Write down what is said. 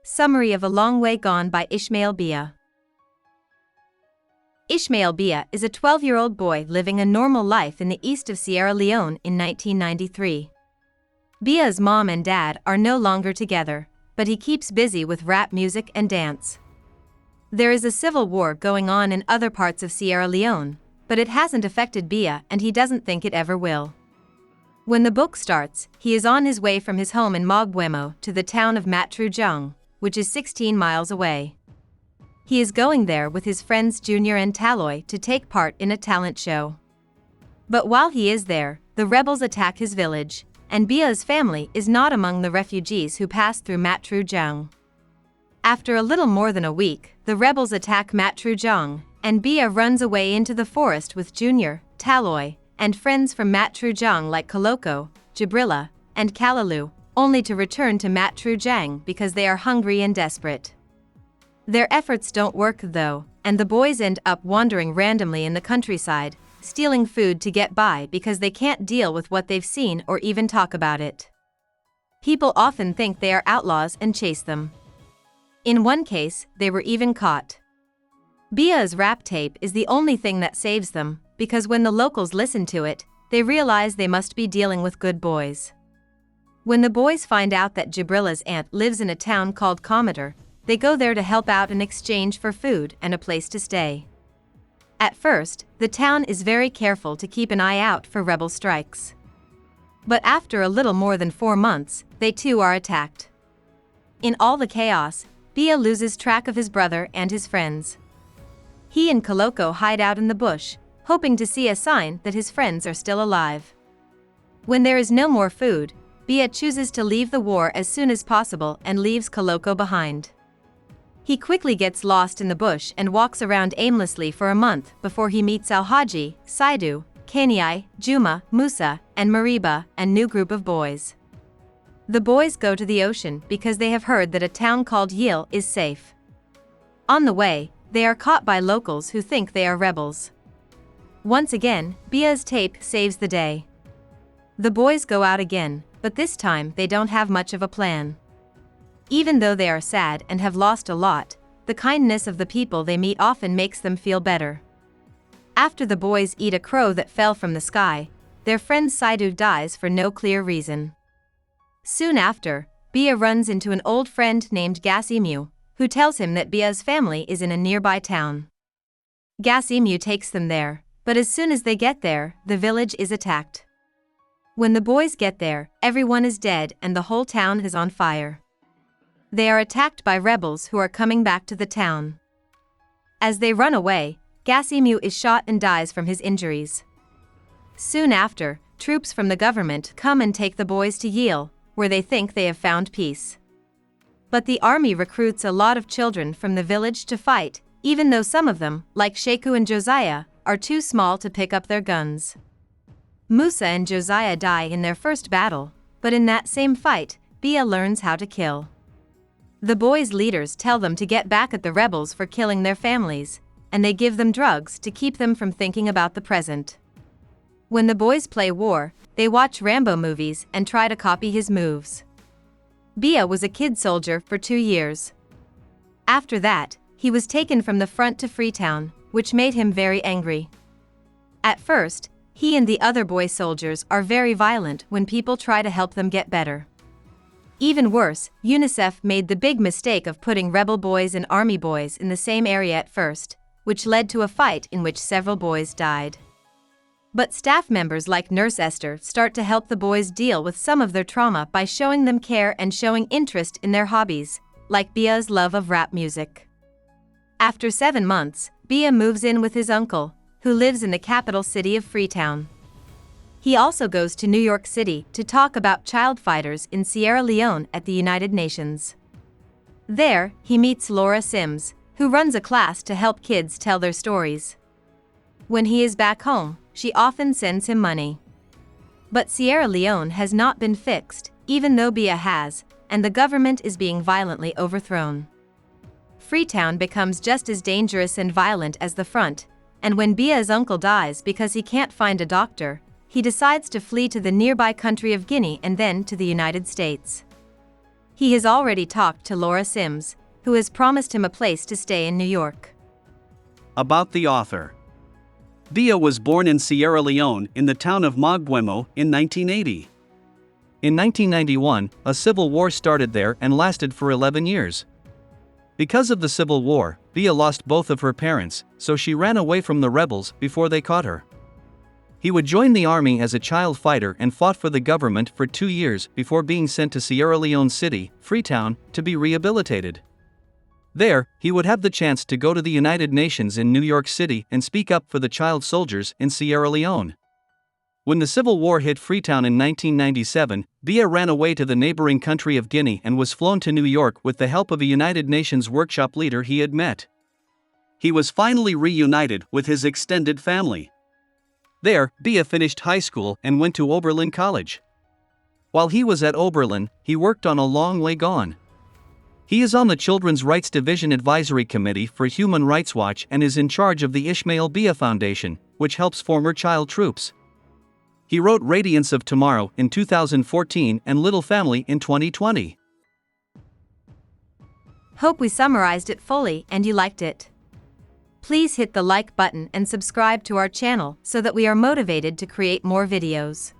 Summary of A Long Way Gone by Ishmael Beah. Ishmael Beah is a 12-year-old boy living a normal life in the east of Sierra Leone in 1993. Beah's mom and dad are no longer together, but he keeps busy with rap music and dance. There is a civil war going on in other parts of Sierra Leone, but it hasn't affected Beah and he doesn't think it ever will. When the book starts, he is on his way from his home in Mogwemo to the town of Matrujung, which is 16 miles away. He is going there with his friends Junior and Taloy to take part in a talent show. But while he is there, the rebels attack his village, and Beah's family is not among the refugees who passed through Matrujung. After a little more than a week, the rebels attack Matrujung, and Beah runs away into the forest with Junior, Taloy, and friends from Matrujung like Koloko, Jibrilla, and Kalalu, only to return to Matrujung because they are hungry and desperate. Their efforts don't work though, and the boys end up wandering randomly in the countryside, stealing food to get by because they can't deal with what they've seen or even talk about it. People often think they are outlaws and chase them. In one case, they were even caught. Beah's rap tape is the only thing that saves them, because when the locals listen to it, they realize they must be dealing with good boys. When the boys find out that Jibrilla's aunt lives in a town called Cometer, they go there to help out in exchange for food and a place to stay. At first, the town is very careful to keep an eye out for rebel strikes. But after a little more than 4 months, they too are attacked. In all the chaos, Beah loses track of his brother and his friends. He and Koloko hide out in the bush, hoping to see a sign that his friends are still alive. When there is no more food, Beah chooses to leave the war as soon as possible and leaves Koloko behind. He quickly gets lost in the bush and walks around aimlessly for a month before he meets Alhaji, Saidu, Kaniai, Juma, Musa, and Mariba, and new group of boys. The boys go to the ocean because they have heard that a town called Yil is safe. On the way, they are caught by locals who think they are rebels. Once again, Beah's tape saves the day. The boys go out again, but this time they don't have much of a plan. Even though they are sad and have lost a lot, the kindness of the people they meet often makes them feel better. After the boys eat a crow that fell from the sky, their friend Saidu dies for no clear reason. Soon after, Beah runs into an old friend named Gasimu, who tells him that Beah's family is in a nearby town. Gasimu takes them there, but as soon as they get there, the village is attacked. When the boys get there, everyone is dead and the whole town is on fire. They are attacked by rebels who are coming back to the town. As they run away, Gasimu is shot and dies from his injuries. Soon after, troops from the government come and take the boys to Yil, where they think they have found peace. But the army recruits a lot of children from the village to fight, even though some of them, like Sheku and Josiah, are too small to pick up their guns. Musa and Josiah die in their first battle, but in that same fight, Beah learns how to kill. The boys' leaders tell them to get back at the rebels for killing their families, and they give them drugs to keep them from thinking about the present. When the boys play war, they watch Rambo movies and try to copy his moves. Beah was a kid soldier for 2 years. After that, he was taken from the front to Freetown, which made him very angry. At first, he and the other boy soldiers are very violent when people try to help them get better. Even worse, UNICEF made the big mistake of putting rebel boys and army boys in the same area at first, which led to a fight in which several boys died. But staff members like Nurse Esther start to help the boys deal with some of their trauma by showing them care and showing interest in their hobbies, like Beah's love of rap music. After 7 months, Beah moves in with his uncle, who lives in the capital city of Freetown. He also goes to New York City to talk about child fighters in Sierra Leone at the United Nations. There, he meets Laura Sims, who runs a class to help kids tell their stories. When he is back home, she often sends him money. But Sierra Leone has not been fixed, even though Beah has, and the government is being violently overthrown. Freetown becomes just as dangerous and violent as the front, and when Beah's uncle dies because he can't find a doctor, he decides to flee to the nearby country of Guinea and then to the United States. He has already talked to Laura Sims, who has promised him a place to stay in New York. About the author. Beah was born in Sierra Leone in the town of Mogwemo in 1980. In 1991, a civil war started there and lasted for 11 years. Because of the civil war, Beah lost both of her parents, so she ran away from the rebels before they caught her. He would join the army as a child fighter and fought for the government for 2 years before being sent to Sierra Leone City, Freetown, to be rehabilitated. There, he would have the chance to go to the United Nations in New York City and speak up for the child soldiers in Sierra Leone. When the Civil War hit Freetown in 1997, Beah ran away to the neighboring country of Guinea and was flown to New York with the help of a United Nations workshop leader he had met. He was finally reunited with his extended family. There, Beah finished high school and went to Oberlin College. While he was at Oberlin, he worked on A Long Way Gone. He is on the Children's Rights Division Advisory Committee for Human Rights Watch and is in charge of the Ishmael Beah Foundation, which helps former child troops. He wrote Radiance of Tomorrow in 2014 and Little Family in 2020. Hope we summarized it fully and you liked it. Please hit the like button and subscribe to our channel so that we are motivated to create more videos.